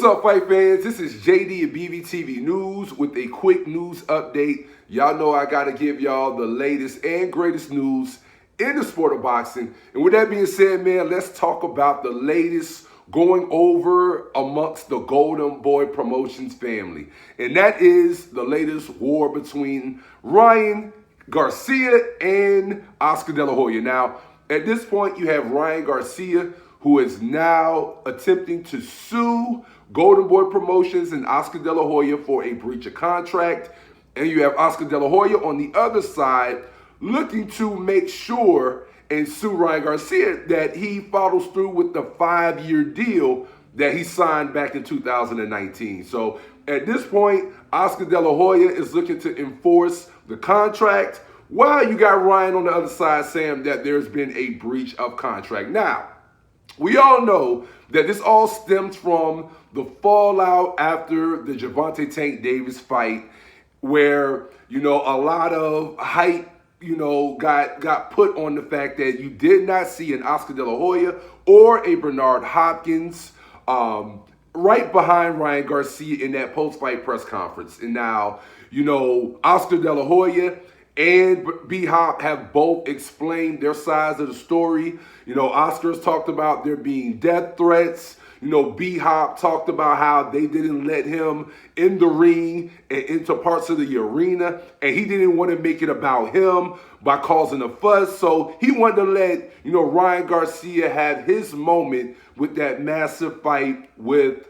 up, fight fans? This is JD at Bvtvnews with a quick news update. Y'all know I got to give y'all the latest and greatest news in the sport of boxing. And with that being said, man, let's talk about the latest going over amongst the Golden Boy Promotions family. And that is the latest war between Ryan Garcia and Oscar De La Hoya. Now, at this point, you have Ryan Garcia, who is now attempting to sue Golden Boy Promotions and Oscar De La Hoya for a breach of contract. And you have Oscar De La Hoya on the other side looking to make sure and sue Ryan Garcia that he follows through with the 5-year deal that he signed back in 2019. So at this point, Oscar De La Hoya is looking to enforce the contract, while you got Ryan on the other side saying that there's been a breach of contract. Now, we all know that this all stems from the fallout after the Gervonta Tank Davis fight, where, a lot of hype, got put on the fact that you did not see an Oscar De La Hoya or a Bernard Hopkins right behind Ryan Garcia in that post-fight press conference. And now, Oscar De La Hoya and B-Hop have both explained their sides of the story. Oscar's talked about there being death threats. B-Hop talked about how they didn't let him in the ring and into parts of the arena, and he didn't want to make it about him by causing a fuss. So he wanted to let, Ryan Garcia have his moment with that massive fight with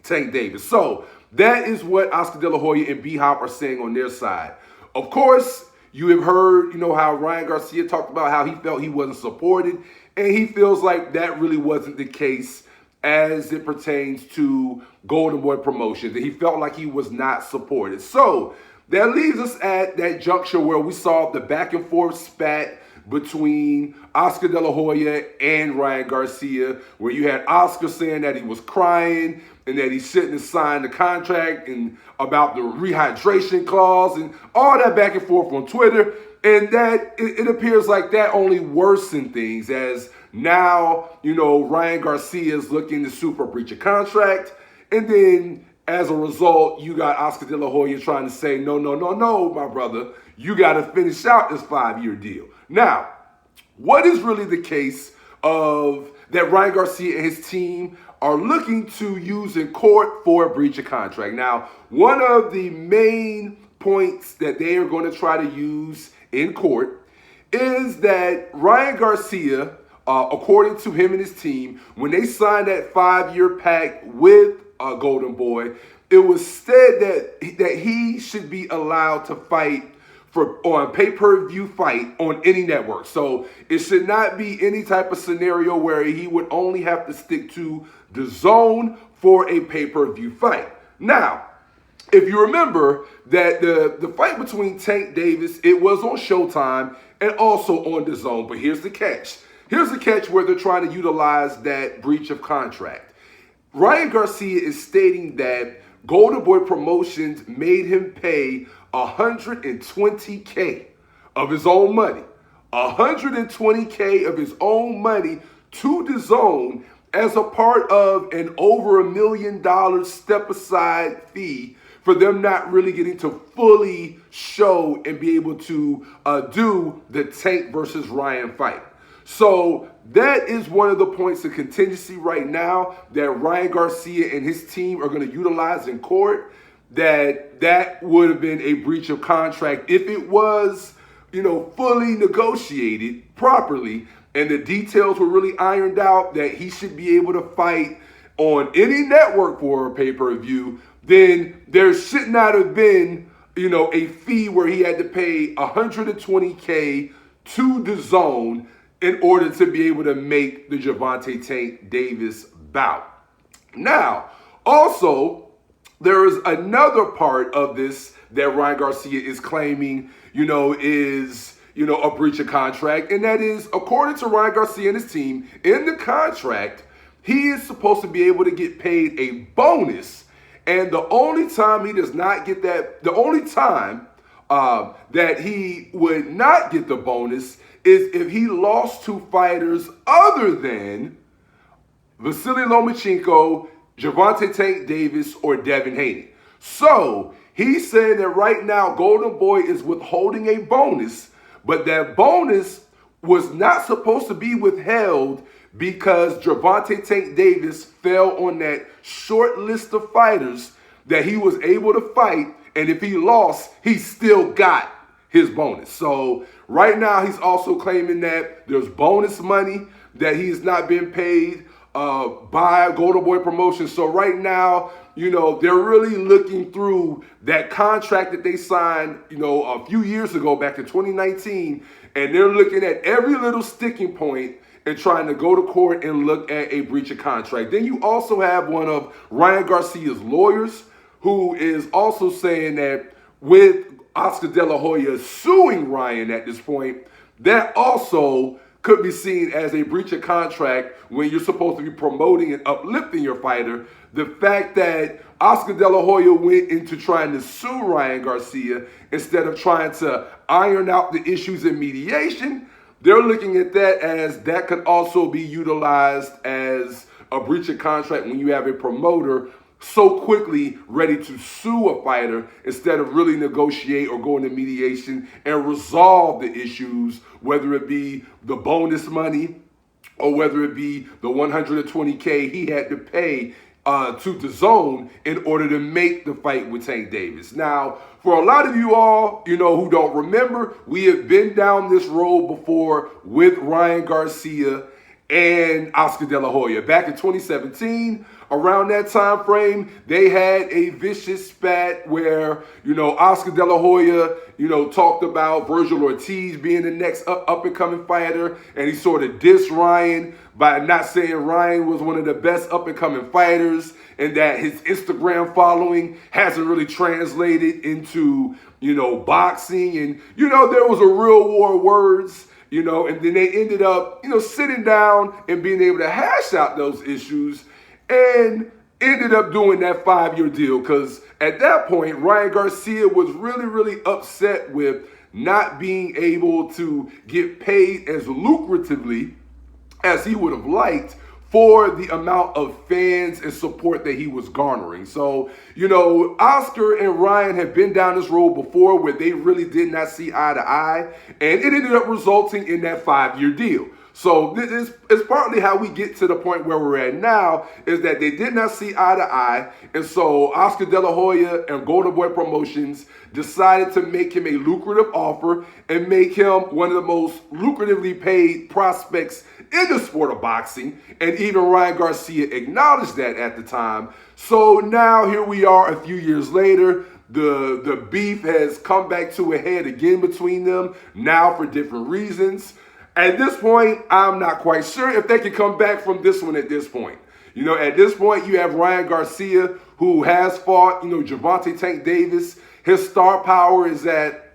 Tank Davis. So that is what Oscar De La Hoya and B-Hop are saying on their side. Of course, you have heard, how Ryan Garcia talked about how he felt he wasn't supported, and he feels like that really wasn't the case as it pertains to Golden Boy Promotions, that he felt like he was not supported. So that leaves us at that juncture where we saw the back and forth spat between Oscar De La Hoya and Ryan Garcia, where you had Oscar saying that he was crying and that he shouldn't have signed the contract, and about the rehydration clause and all that back and forth on Twitter. And that it appears like that only worsened things, as now, Ryan Garcia is looking to sue for breach of contract. And then as a result, you got Oscar De La Hoya trying to say, no, my brother, you got to finish out this 5-year deal. Now, what is really the case of that Ryan Garcia and his team are looking to use in court for a breach of contract? Now, one of the main points that they are going to try to use in court is that Ryan Garcia, according to him and his team, when they signed that 5-year pact with Golden Boy, it was said that he should be allowed to fight on pay-per-view fight on any network. So it should not be any type of scenario where he would only have to stick to the zone for a pay-per-view fight. Now, if you remember that the fight between Tank Davis, it was on Showtime and also on the zone. But here's the catch. Here's the catch where they're trying to utilize that breach of contract. Ryan Garcia is stating that Golden Boy Promotions made him pay $120K of his own money. $120K of his own money to the zone as a part of an over $1 million step-aside fee for them not really getting to fully show and be able to do the Tank versus Ryan fight. So that is one of the points of contingency right now that Ryan Garcia and his team are going to utilize in court, that would have been a breach of contract if it was, fully negotiated properly and the details were really ironed out that he should be able to fight on any network for a pay-per-view. Then there should not have been, a fee where he had to pay $120K to the zone in order to be able to make the Gervonta Tank Davis bout. Now, also, there is another part of this that Ryan Garcia is claiming, is, a breach of contract. And that is, according to Ryan Garcia and his team, in the contract, he is supposed to be able to get paid a bonus. And the only time he does not get that, the only time that he would not get the bonus is if he lost to fighters other than Vasily Lomachenko, Gervonta Tank Davis, or Devin Haney. So he's saying that right now Golden Boy is withholding a bonus, but that bonus was not supposed to be withheld because Gervonta Tank Davis fell on that short list of fighters that he was able to fight, and if he lost, he still got his bonus. So right now he's also claiming that there's bonus money that he's not been paid by Golden Boy Promotions. So right now, they're really looking through that contract that they signed, a few years ago, back in 2019, and they're looking at every little sticking point and trying to go to court and look at a breach of contract. Then you also have one of Ryan Garcia's lawyers who is also saying that with Oscar De La Hoya suing Ryan at this point, that also could be seen as a breach of contract when you're supposed to be promoting and uplifting your fighter. The fact that Oscar De La Hoya went into trying to sue Ryan Garcia instead of trying to iron out the issues in mediation, they're looking at that as that could also be utilized as a breach of contract when you have a promoter so quickly ready to sue a fighter instead of really negotiate or go into mediation and resolve the issues, whether it be the bonus money or whether it be the $120K he had to pay to DAZN in order to make the fight with Tank Davis. Now, for a lot of you all, who don't remember, we have been down this road before with Ryan Garcia and Oscar De La Hoya. Back in 2017, around that time frame, they had a vicious spat where, Oscar De La Hoya, talked about Virgil Ortiz being the next up-and-coming fighter, and he sort of dissed Ryan by not saying Ryan was one of the best up-and-coming fighters and that his Instagram following hasn't really translated into, boxing. And, there was a real war of words. And then they ended up, sitting down and being able to hash out those issues and ended up doing that 5-year deal. Because at that point, Ryan Garcia was really, really upset with not being able to get paid as lucratively as he would have liked for the amount of fans and support that he was garnering. So, Oscar and Ryan have been down this road before where they really did not see eye to eye, and it ended up resulting in that 5-year deal. So this is partly how we get to the point where we're at now, is that they did not see eye to eye, and so Oscar De La Hoya and Golden Boy Promotions decided to make him a lucrative offer and make him one of the most lucratively paid prospects in the sport of boxing, and even Ryan Garcia acknowledged that at the time. So now here we are a few years later. The beef has come back to a head again between them, now for different reasons. At this point, I'm not quite sure if they can come back from this one at this point. At this point, you have Ryan Garcia, who has fought, Gervonta Tank Davis. His star power is at,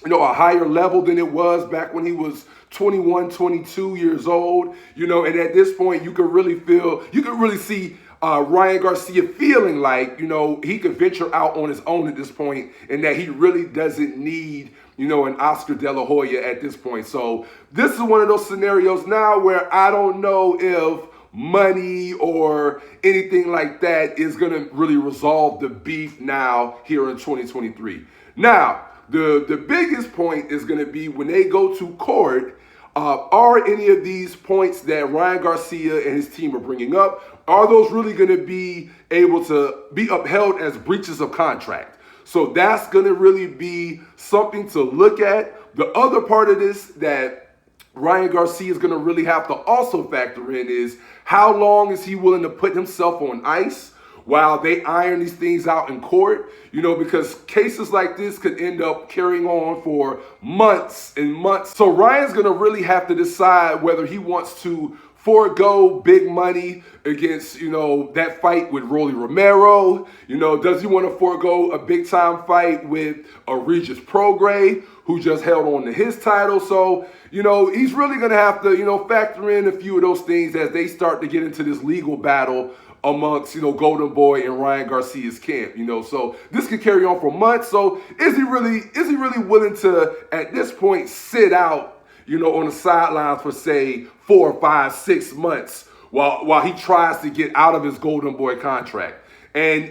a higher level than it was back when he was 21, 22 years old. And at this point, you could really see Ryan Garcia feeling like, he could venture out on his own at this point and that he really doesn't need, an Oscar De La Hoya at this point. So this is one of those scenarios now where I don't know if money or anything like that is going to really resolve the beef now here in 2023. Now, the biggest point is going to be when they go to court, are any of these points that Ryan Garcia and his team are bringing up, are those really going to be able to be upheld as breaches of contract? So that's going to really be something to look at. The other part of this that Ryan Garcia is going to really have to also factor in is how long is he willing to put himself on ice while they iron these things out in court, because cases like this could end up carrying on for months and months. So Ryan's going to really have to decide whether he wants to forego big money against, that fight with Rolly Romero. Does he want to forego a big time fight with a Regis Prograis, who just held on to his title? So, he's really going to have to, factor in a few of those things as they start to get into this legal battle amongst, Golden Boy and Ryan Garcia's camp, so this could carry on for months. So is he really willing to, at this point, sit out, on the sidelines for, say, 4, 5, 6 months while he tries to get out of his Golden Boy contract. And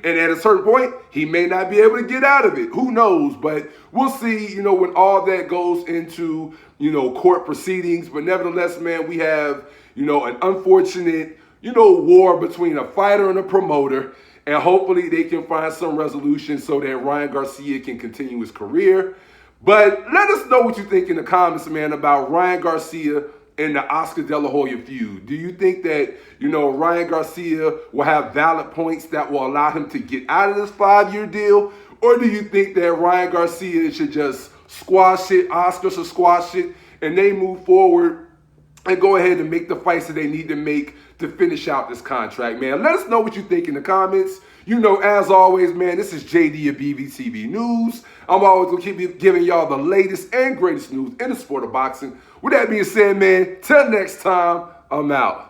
at a certain point, he may not be able to get out of it. Who knows? But we'll see, when all that goes into, court proceedings. But nevertheless, man, we have, an unfortunate, war between a fighter and a promoter. And hopefully they can find some resolution so that Ryan Garcia can continue his career. But let us know what you think in the comments, man, about Ryan Garcia and the Oscar De La Hoya feud. Do you think that, Ryan Garcia will have valid points that will allow him to get out of this 5-year deal? Or do you think that Ryan Garcia should just squash it, Oscar should squash it, and they move forward and go ahead and make the fights that they need to make to finish out this contract, man? Let us know what you think in the comments. As always, man, this is JD of Bvtvnews. I'm always going to keep giving y'all the latest and greatest news in the sport of boxing. With that being said, man, till next time, I'm out.